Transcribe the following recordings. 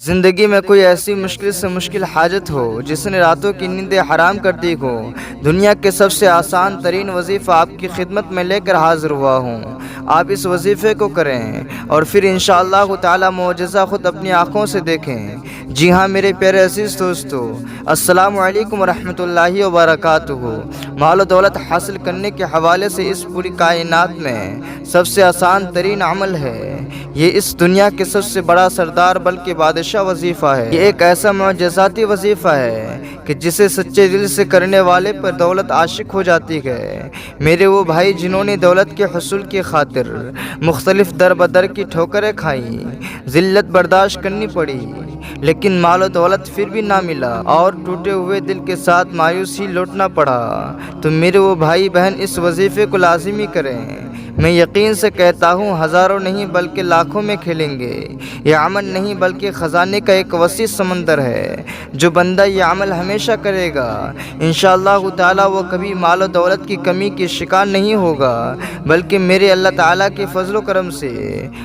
زندگی میں کوئی ایسی مشکل سے مشکل حاجت ہو جس نے راتوں کی نیندیں حرام کر دی ہو، دنیا کے سب سے آسان ترین وظیفہ آپ کی خدمت میں لے کر حاضر ہوا ہوں۔ آپ اس وظیفے کو کریں اور پھر انشاءاللہ تعالی معجزہ خود اپنی آنکھوں سے دیکھیں۔ جی ہاں میرے پیارے عزیز دوستو، السلام علیکم ورحمۃ اللہ وبرکاتہ۔ مال و دولت حاصل کرنے کے حوالے سے اس پوری کائنات میں سب سے آسان ترین عمل ہے۔ یہ اس دنیا کے سب سے بڑا سردار بلکہ بادشاہ وظیفہ ہے۔ یہ ایک ایسا معجزاتی وظیفہ ہے کہ جسے سچے دل سے کرنے والے پر دولت عاشق ہو جاتی ہے۔ میرے وہ بھائی جنہوں نے دولت کے حصول کی خاطر مختلف در بدر کی ٹھوکریں کھائیں، ذلت برداشت کرنی پڑی، لیکن مال و دولت پھر بھی نہ ملا اور ٹوٹے ہوئے دل کے ساتھ مایوسی لوٹنا پڑا، تو میرے وہ بھائی بہن اس وظیفے کو لازمی کریں۔ میں یقین سے کہتا ہوں ہزاروں نہیں بلکہ لاکھوں میں کھیلیں گے۔ یہ عمل نہیں بلکہ خزانے کا ایک وسیع سمندر ہے۔ جو بندہ یہ عمل ہمیشہ کرے گا انشاءاللہ تعالی وہ کبھی مال و دولت کی کمی کی شکار نہیں ہوگا، بلکہ میرے اللہ تعالیٰ کے فضل و کرم سے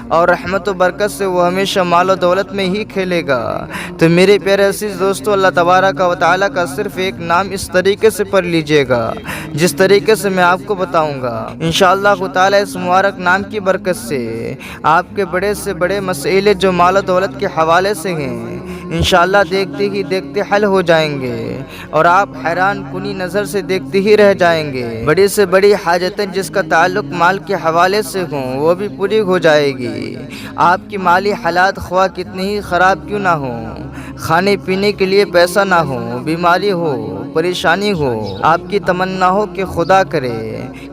اور رحمت و برکت سے وہ ہمیشہ مال و دولت میں ہی کھیلے گا۔ تو میرے پیارے عزیز دوستو، اللہ تبارک و تعالیٰ کا صرف ایک نام اس طریقے سے پڑھ لیجئے گا جس طریقے سے میں آپ کو بتاؤں گا۔ انشاءاللہ تعالیٰ اس مبارک نام کی برکت سے آپ کے بڑے سے بڑے مسئلے جو مال و دولت کے حوالے سے ہیں انشاءاللہ دیکھتے ہی دیکھتے حل ہو جائیں گے، اور آپ حیران کنی نظر سے دیکھتے ہی رہ جائیں گے۔ بڑی سے بڑی حاجتیں جس کا تعلق مال کے حوالے سے ہوں وہ بھی پوری ہو جائے گی۔ آپ کی مالی حالات خواہ کتنی ہی خراب کیوں نہ ہوں، کھانے پینے کے لیے پیسہ نہ ہو، بیماری ہو، پریشانی ہو، آپ کی تمنا ہو کہ خدا کرے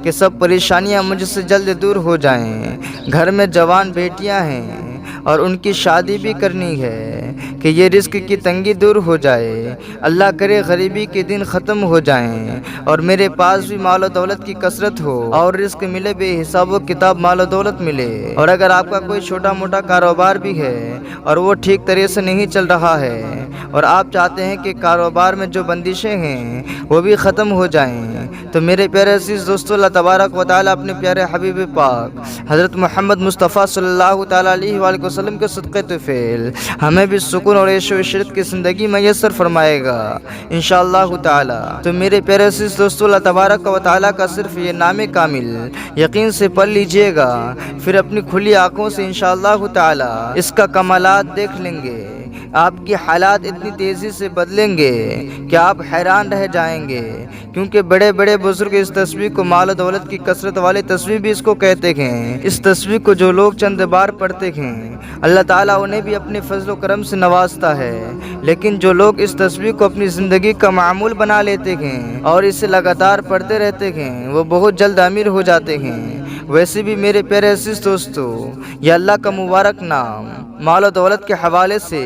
کہ سب پریشانیاں مجھ سے جلد دور ہو جائیں۔ گھر میں جوان بیٹیاں ہیں اور ان کی شادی بھی کرنی ہے کہ یہ رزق کی تنگی دور ہو جائے، اللہ کرے غریبی کے دن ختم ہو جائیں، اور میرے پاس بھی مال و دولت کی کثرت ہو اور رزق ملے بے حساب و کتاب مال و دولت ملے۔ اور اگر آپ کا کوئی چھوٹا موٹا کاروبار بھی ہے اور وہ ٹھیک طرح سے نہیں چل رہا ہے اور آپ چاہتے ہیں کہ کاروبار میں جو بندشیں ہیں وہ بھی ختم ہو جائیں، تو میرے پیارے عزیز دوستو، اللہ تبارک و تعالیٰ اپنے پیارے حبیب پاک حضرت محمد مصطفیٰ صلی اللہ تعالیٰ علیہ وآلہ وسلم کے صدقے طفیل ہمیں بھی سکون اور عیش و عشرت کی زندگی میسر فرمائے گا انشاءاللہ تعالیٰ۔ تو میرے پیارے عزیز دوستو، اللہ تبارک و تعالیٰ کا صرف یہ نام کامل یقین سے پڑھ لیجئے گا، پھر اپنی کھلی آنکھوں سے انشاءاللہ تعالیٰ اس کا کمالات دیکھ لیں گے۔ آپ کی حالات اتنی تیزی سے بدلیں گے کہ آپ حیران رہ جائیں گے، کیونکہ بڑے بڑے بزرگ اس تصویر کو مال و دولت کی کثرت والے تصویر بھی اس کو کہتے ہیں۔ اس تصویر کو جو لوگ چند بار پڑھتے ہیں اللہ تعالیٰ انہیں بھی اپنے فضل و کرم سے نوازتا ہے، لیکن جو لوگ اس تصویر کو اپنی زندگی کا معمول بنا لیتے ہیں اور اسے لگاتار پڑھتے رہتے ہیں وہ بہت جلد امیر ہو جاتے ہیں۔ ویسے بھی میرے پیارے عزیز دوستو، یہ اللہ کا مبارک نام مال و دولت کے حوالے سے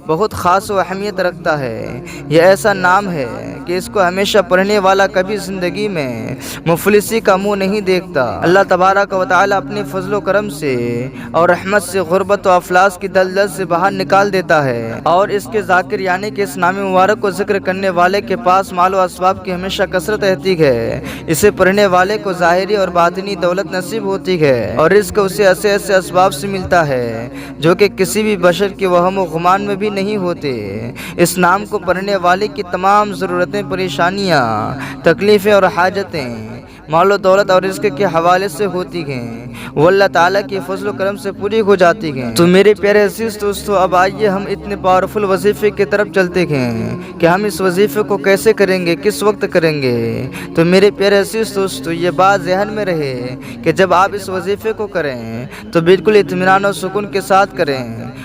بہت خاص و اہمیت رکھتا ہے۔ یہ ایسا نام ہے کہ اس کو ہمیشہ پڑھنے والا کبھی زندگی میں مفلسی کا منہ نہیں دیکھتا۔ اللہ تبارک و تعالیٰ اپنے فضل و کرم سے اور رحمت سے غربت و افلاس کی دلدل سے باہر نکال دیتا ہے، اور اس کے ذاکر یعنی کہ اس نام مبارک کو ذکر کرنے والے کے پاس مال و اسباب کی ہمیشہ کثرت رہتی ہے۔ اسے پڑھنے والے کو ظاہری اور باطنی دولت نصیب ہوتی ہے، اور رزق اسے ایسے ایسے اسباب سے ملتا ہے جو کہ کسی بھی بشر کے وہم و گمان میں بھی نہیں ہوتے۔ اس نام کو پڑھنے والے کی تمام ضرورتیں، پریشانیاں، تکلیفیں اور حاجتیں مال و دولت اور رزق کے حوالے سے ہوتی ہیں وہ اللہ تعالیٰ کے فضل و کرم سے پوری ہو جاتی ہیں۔ تو میرے پیارے عزیز دوستو، اب آئیے ہم اتنے پاورفل وظیفے کی طرف چلتے ہیں کہ ہم اس وظیفے کو کیسے کریں گے، کس وقت کریں گے۔ تو میرے پیارے عزیز دوستو، یہ بات ذہن میں رہے کہ جب آپ اس وظیفے کو کریں تو بالکل اطمینان و سکون کے ساتھ کریں،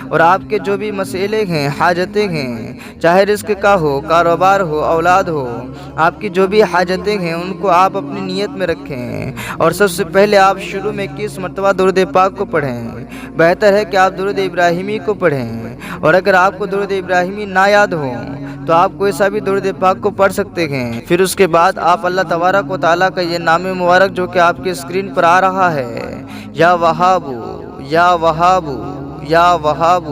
اور آپ کے جو بھی مسئلے ہیں، حاجتیں ہیں، چاہے رزق کا ہو، کاروبار ہو، اولاد ہو، آپ کی جو بھی حاجتیں ہیں ان کو آپ اپنی نیت میں رکھیں، اور سب سے پہلے آپ شروع میں 21 مرتبہ درود پاک کو پڑھیں۔ بہتر ہے کہ آپ درود ابراہیمی کو پڑھیں، اور اگر آپ کو درود ابراہیمی نہ یاد ہو تو آپ کوئی سا بھی درود پاک کو پڑھ سکتے ہیں۔ پھر اس کے بعد آپ اللہ تبارک و تعالیٰ کا یہ نام مبارک جو کہ آپ کی اسکرین پر آ رہا ہے، یا وہاب یا وہاب یا وہاب،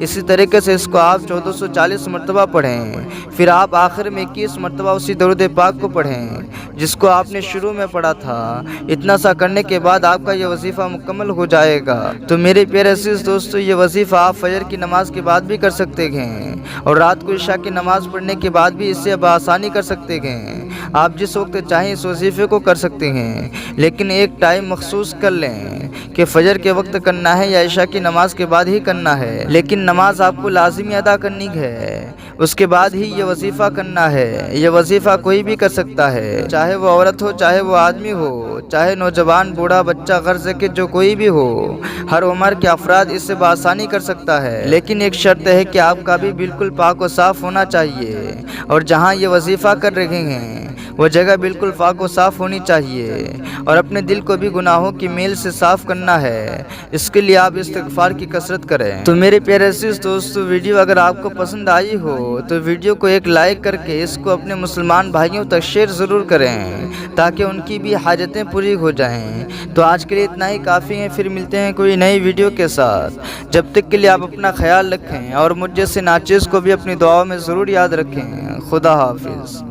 اسی طریقے سے اس کو آپ 1440 مرتبہ پڑھیں، پھر آپ آخر میں 21 مرتبہ اسی درود پاک کو پڑھیں جس کو آپ نے شروع میں پڑھا تھا۔ اتنا سا کرنے کے بعد آپ کا یہ وظیفہ مکمل ہو جائے گا۔ تو میرے پیارے عزیز دوستو، یہ وظیفہ آپ فجر کی نماز کے بعد بھی کر سکتے ہیں اور رات کو عشاء کی نماز پڑھنے کے بعد بھی اس سے بآسانی کر سکتے ہیں۔ آپ جس وقت چاہیں اس وظیفے کو کر سکتے ہیں، لیکن ایک ٹائم مخصوص کر لیں کہ فجر کے وقت کرنا ہے یا عشاء کی نماز کے بعد ہی کرنا ہے، لیکن نماز آپ کو لازمی ادا کرنی ہے، اس کے بعد ہی یہ وظیفہ کرنا ہے۔ یہ وظیفہ کوئی بھی کر سکتا ہے، چاہے وہ عورت ہو، چاہے وہ آدمی ہو، چاہے نوجوان، بوڑھا، بچہ، غرض کہ جو کوئی بھی ہو، ہر عمر کے افراد اس سے بآسانی کر سکتا ہے، لیکن ایک شرط ہے کہ آپ کا بھی بالکل پاک و صاف ہونا چاہیے، اور جہاں یہ وظیفہ کر رہے ہیں وہ جگہ بالکل پاک و صاف ہونی چاہیے، اور اپنے دل کو بھی گناہوں کی میل سے صاف کرنا ہے۔ اس کے لیے آپ استغفار کی کثرت کریں۔ تو میرے پیارے عزیز دوستو، ویڈیو اگر آپ کو پسند آئی ہو تو ویڈیو کو ایک لائک کر کے اس کو اپنے مسلمان بھائیوں تک شیئر ضرور کریں تاکہ ان کی بھی حاجتیں پوری ہو جائیں۔ تو آج کے لیے اتنا ہی کافی ہے، پھر ملتے ہیں کوئی نئی ویڈیو کے ساتھ۔ جب تک کے لیے آپ اپنا خیال رکھیں اور مجھ جیسے ناچیز کو بھی اپنی دعاؤں میں ضرور یاد رکھیں۔ خدا حافظ۔